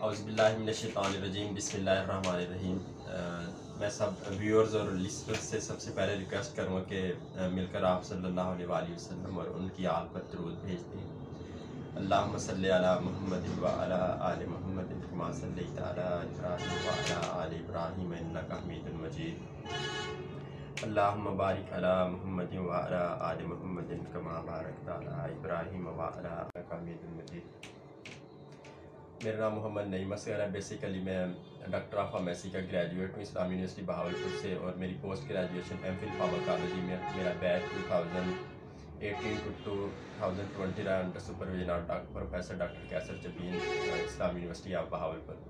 औज़ुबिल्लाहिमिनश्शैतानिर्रजीम बिस्मिल्लाहिर्रहमानिर्रहीम। मैं सब व्यूअर्स और लिसनर्स से सबसे पहले रिक्वेस्ट करूँगा कि मिलकर आप सल्लल्लाहु अलैहि वसल्लम और उनकी आल पर दरूद भेज दें। अल्लाहुम्मा सल्लि अला मुहम्मदिन व अला आलि मुहम्मदिन कमा सल्लैता अला इब्राहीम व अला आलि इब्राहीम इन्नका हमीदुम मजीद। अल्लाहुम्मा बारिक अला मुहम्मदिन व अला आलि मुहम्मदिन कमा बारकता अला इब्राहीम व अला इन्नका हमीदुम मजीद। मेरा नाम मोहम्मद नईम असगर है। बेसिकली मैं डॉक्टर ऑफ फार्मेसी का ग्रेजुएट हूँ इस्लामी यूनिवर्सिटी बहावलपुर से, और मेरी पोस्ट ग्रेजुएशन एमफिल फार्माकोलॉजी में मेरा बैच 2018 टू 2020 रहा under supervision of professor doctor Qaiser Jabeen Islami University of Bahawalpur.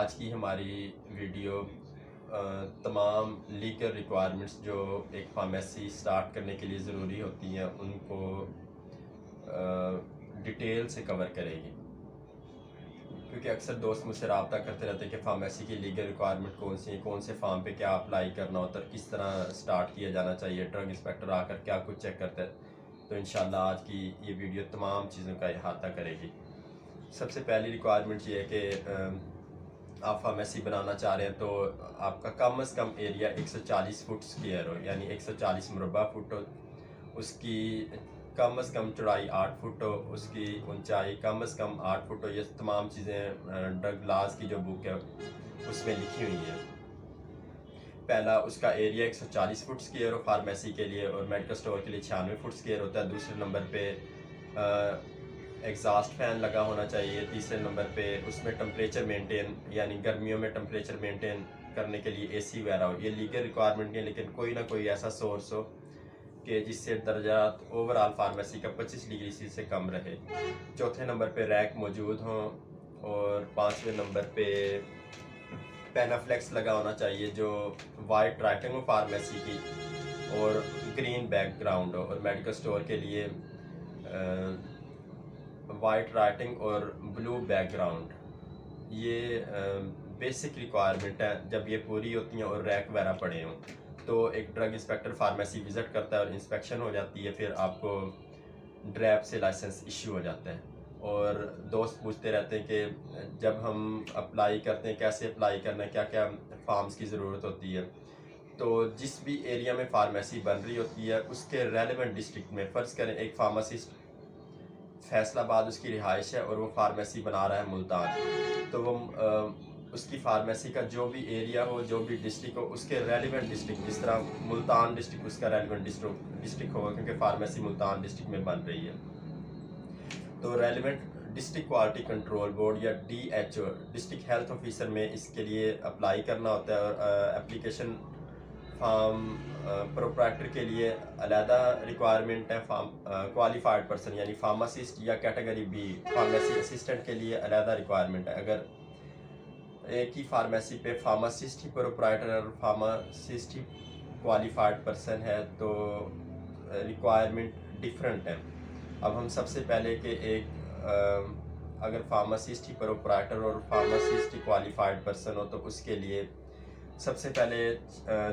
आज की हमारी वीडियो तमाम लीगल रिक्वायरमेंट्स जो एक फार्मेसी स्टार्ट करने के लिए ज़रूरी होती हैं उनको डिटेल से कवर करेगी, क्योंकि अक्सर दोस्त मुझसे रब्ता करते रहते हैं कि फार्मेसी की लीगल रिक्वायरमेंट कौन सी है, कौन से फार्म पे क्या अप्लाई करना होता है, किस तरह स्टार्ट किया जाना चाहिए, ड्रग इंस्पेक्टर आकर क्या कुछ चेक करते हैं। तो इंशाल्लाह आज की ये वीडियो तमाम चीज़ों का अहाता करेगी। सबसे पहली रिक्वायरमेंट ये है कि आप फार्मेसी बनाना चाह रहे हैं तो आपका कम अज़ कम एरिया 140 फुट स्क्वायर हो, यानी 140 मुरबा फुट हो, उसकी कम अज़ कम चौड़ाई 8 फुट हो, उसकी ऊंचाई कम अज़ कम 8 फुट हो। ये तमाम चीज़ें ड्रग लॉज की जो बुक है उसमें लिखी हुई है। पहला उसका एरिया 140 फुट स्क्वायर हो फार्मेसी के लिए, और मेडिकल स्टोर के लिए 96 फुट स्क्वायर होता है। दूसरे नंबर पे एग्जॉस्ट फैन लगा होना चाहिए। तीसरे नंबर पे उसमें टेम्परेचर मेंटेन, यानी गर्मियों में टेम्परेचर मेंटेन करने के लिए एसी वगैरह हो। ये लीगल रिक्वायरमेंट है, लेकिन कोई ना कोई ऐसा सोर्स हो कि जिससे दर्जात ओवरऑल फार्मेसी का 25 डिग्री सी से कम रहे। चौथे नंबर पे रैक मौजूद हों, और पाँचवें नंबर पे पेनाफ्लेक्स लगा होना चाहिए जो वाइट राइटिंग हो फार्मेसी की, और ग्रीन बैकग्राउंड हो। और मेडिकल स्टोर के लिए वाइट राइटिंग और ब्लू बैकग्राउंड। ये बेसिक रिक्वायरमेंट है। जब ये पूरी होती हैं और रैक वगैरह पड़े हों तो एक ड्रग इंस्पेक्टर फार्मेसी विज़िट करता है और इंस्पेक्शन हो जाती है, फिर आपको ड्रैप से लाइसेंस इशू हो जाता है। और दोस्त पूछते रहते हैं कि जब हम अप्लाई करते हैं कैसे अप्लाई करना है, क्या क्या फॉर्म्स की ज़रूरत होती है। तो जिस भी एरिया में फार्मेसी बन रही होती है उसके रेलेवेंट डिस्ट्रिक्ट में, फ़र्ज़ करें एक फार्मासिस्ट फैसलाबाद उसकी रिहाइश है और वो फार्मेसी बना रहा है मुल्तान, तो वो उसकी फार्मेसी का जो भी एरिया हो, जो भी डिस्ट्रिक्ट हो, उसके रेलिवेंट डिस्ट्रिक्ट, जिस तरह मुल्तान डिस्ट्रिक्ट उसका रेलिवेंट डिस्ट्रिक्ट होगा क्योंकि फार्मेसी मुल्तान डिस्ट्रिक्ट में बन रही है। तो relevant district quality control board या DHO डिस्ट्रिक्ट हेल्थ ऑफिसर में इसके लिए अप्लाई करना होता है। और एप्लीकेशन फार्म प्रोप्राइटर के लिए अलहदा रिक्वायरमेंट है। क्वालिफाइड पर्सन यानी फार्मासिस्ट या कैटेगरी B फार्मेसी असिस्टेंट के लिए अलहदा रिक्वायरमेंट है। अगर एक ही फार्मेसी पे फार्मासिस्ट ही प्रोप्राइटर और फार्मासिस्ट ही क्वालिफाइड पर्सन है तो रिक्वायरमेंट डिफरेंट है। अब हम सबसे पहले के एक अगर फार्मासिस्ट ही प्रोप्राइटर और फार्मासिस्ट ही क्वालिफाइड पर्सन हो तो उसके लिए सबसे पहले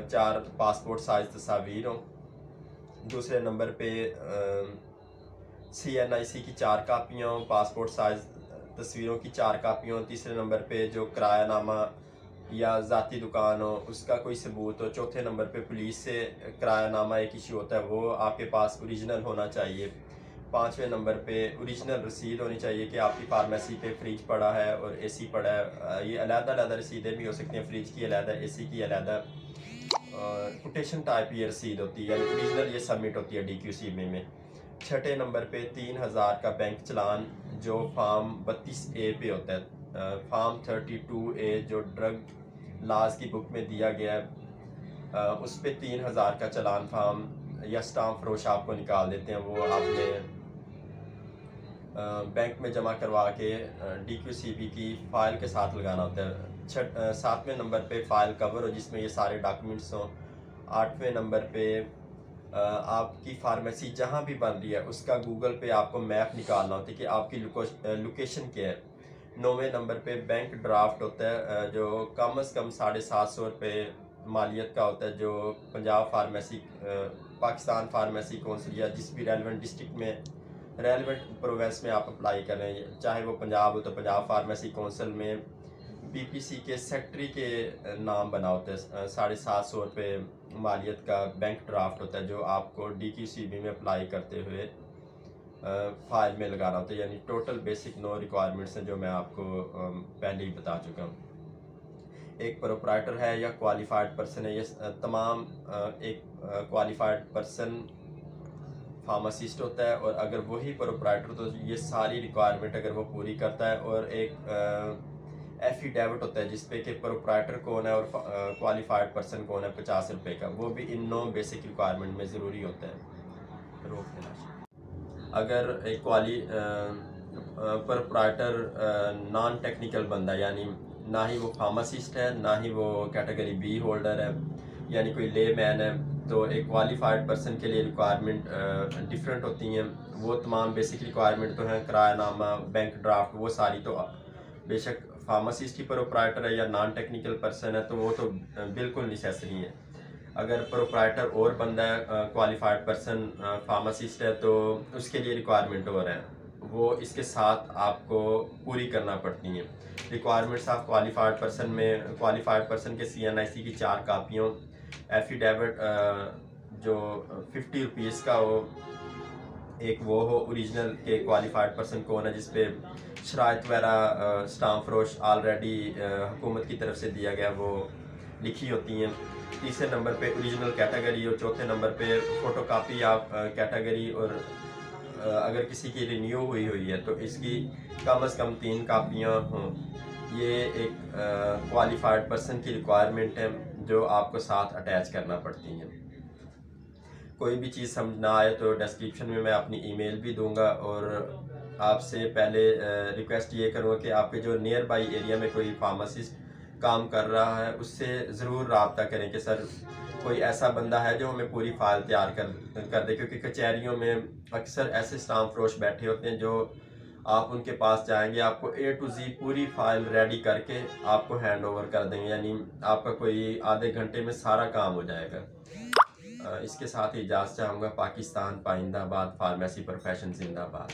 4 पासपोर्ट साइज तस्वीर हों। दूसरे नंबर पे CNIC की 4 कापियाँ हों, पासपोर्ट साइज तस्वीरों की 4 कापियाँ हों। तीसरे नंबर पे जो किरायानामा या ज़ाती दुकान हो उसका कोई सबूत हो। चौथे नंबर पे पुलिस से किरायानामा एक इशू होता है, वो आपके पास ओरिजिनल होना चाहिए। पाँचवें नंबर पे ओरिजिनल रसीद होनी चाहिए कि आपकी फार्मेसी पे फ्रिज पड़ा है और AC पड़ा है। ये अलग-अलग रसीदें भी हो सकती हैं, फ्रिज की अलग, AC की अलग। कोटेशन टाइप ये रसीद होती है, ओरिजिनल ये सबमिट होती है DQC में। छठे नंबर पे 3000 का बैंक चलान जो फार्म 32A पे होता है। फार्म 32A जो ड्रग लॉज की बुक में दिया गया है उस पे 3000 का चलान फार्म या स्टाम्प फरोश आपको निकाल देते हैं, वो आपने बैंक में जमा करवा के DQCB की फ़ाइल के साथ लगाना होता है। 7वें नंबर पे फ़ाइल कवर हो जिसमें ये सारे डॉक्यूमेंट्स हों। 8वें नंबर पे आपकी फार्मेसी जहाँ भी बन रही है उसका गूगल पे आपको मैप निकालना होता है कि आपकी लोकेशन क्या है। 9वें नंबर पे बैंक ड्राफ्ट होता है जो कम अज़ कम 750 रुपये मालियत का होता है, जो Punjab pharmacy Pakistan pharmacy council या जिस भी रेलिवेंट डिस्ट्रिक्ट में रेलिवेंट प्रोविंस में आप अप्लाई करें, चाहे वो पंजाब हो तो पंजाब फार्मेसी काउंसिल में पीपीसी के सेक्रेटरी के नाम बना होता है। 750 मालियत का बैंक ड्राफ्ट होता है जो आपको DQCB में अप्लाई करते हुए फाइल में लगाना होता है। यानी टोटल बेसिक 9 रिक्वायरमेंट्स हैं जो मैं आपको पहले ही बता चुका हूँ। एक प्रोप्राइटर है या क्वालिफाइड पर्सन है, ये तमाम एक क्वालिफाइड पर्सन फार्मासिस्ट होता है, और अगर वही प्रोप्राइटर तो ये सारी रिक्वायरमेंट अगर वो पूरी करता है, और एक एफिडेविट होता है जिसपे कि प्रोप्राइटर कौन है और क्वालिफाइड पर्सन कौन है 50 रुपये का, वो भी इन 9 बेसिक रिक्वायरमेंट में ज़रूरी होता है। रोक देना। अगर एक प्रोप्राइटर नॉन टेक्निकल बंदा, यानी ना ही वो फार्मासिस्ट है ना ही वो कैटेगरी B होल्डर है, यानी कोई ले मैन है, तो एक क्वालिफाइड पर्सन के लिए रिक्वायरमेंट डिफरेंट होती हैं। वो तमाम बेसिक रिक्वायरमेंट तो हैं, किरायानामा, बैंक ड्राफ्ट, वो सारी तो बेशक फार्मासिस्ट ही प्रोप्राइटर है या नॉन टेक्निकल पर्सन है तो वो तो बिल्कुल नेसेसरी है। अगर प्रोप्राइटर और बंदा है क्वालिफाइड पर्सन फार्मासिस्ट है तो उसके लिए रिक्वायरमेंट और है, वो इसके साथ आपको पूरी करना पड़ती हैं। रिक्वायरमेंट्स ऑफ क्वालिफाइड पर्सन में क्वालिफाइड पर्सन के CNIC की 4 कापियों, एफिडेविट जो 50 रुपीज़ का हो, एक वो हो ओरिजिनल के क्वालिफाइड पर्सन कौन है जिसपे शराइत वगैरह स्टाम्प फरोश ऑलरेडी हुकूमत की तरफ से दिया गया वो लिखी होती हैं। तीसरे नंबर पे ओरिजिनल कैटेगरी, और चौथे नंबर पे फ़ोटोकॉपी ऑफ कैटेगरी, और अगर किसी की रिन्यू हुई है तो इसकी कम से कम 3 कापियाँ हों। ये एक क्वालिफाइड पर्सन की रिक्वायरमेंट है जो आपको साथ अटैच करना पड़ती हैं। कोई भी चीज़ समझ ना आए तो डिस्क्रिप्शन में मैं अपनी ईमेल भी दूंगा, और आपसे पहले रिक्वेस्ट ये करूँगा कि आपके जो नियर बाई एरिया में कोई फार्मासिस्ट काम कर रहा है उससे ज़रूर रब्ता करें कि सर कोई ऐसा बंदा है जो हमें पूरी फाइल तैयार कर दे, क्योंकि कचहरियों में अक्सर ऐसे स्टाम्प फरोश बैठे होते हैं जो आप उनके पास जाएंगे आपको A to Z पूरी फाइल रेडी करके आपको हैंड ओवर कर देंगे, यानी आपका कोई आधे घंटे में सारा काम हो जाएगा। इसके साथ ही इजाज़त चाहूँगा। पाकिस्तान पाइंदाबाद, फार्मेसी प्रोफेशन जिंदाबाद।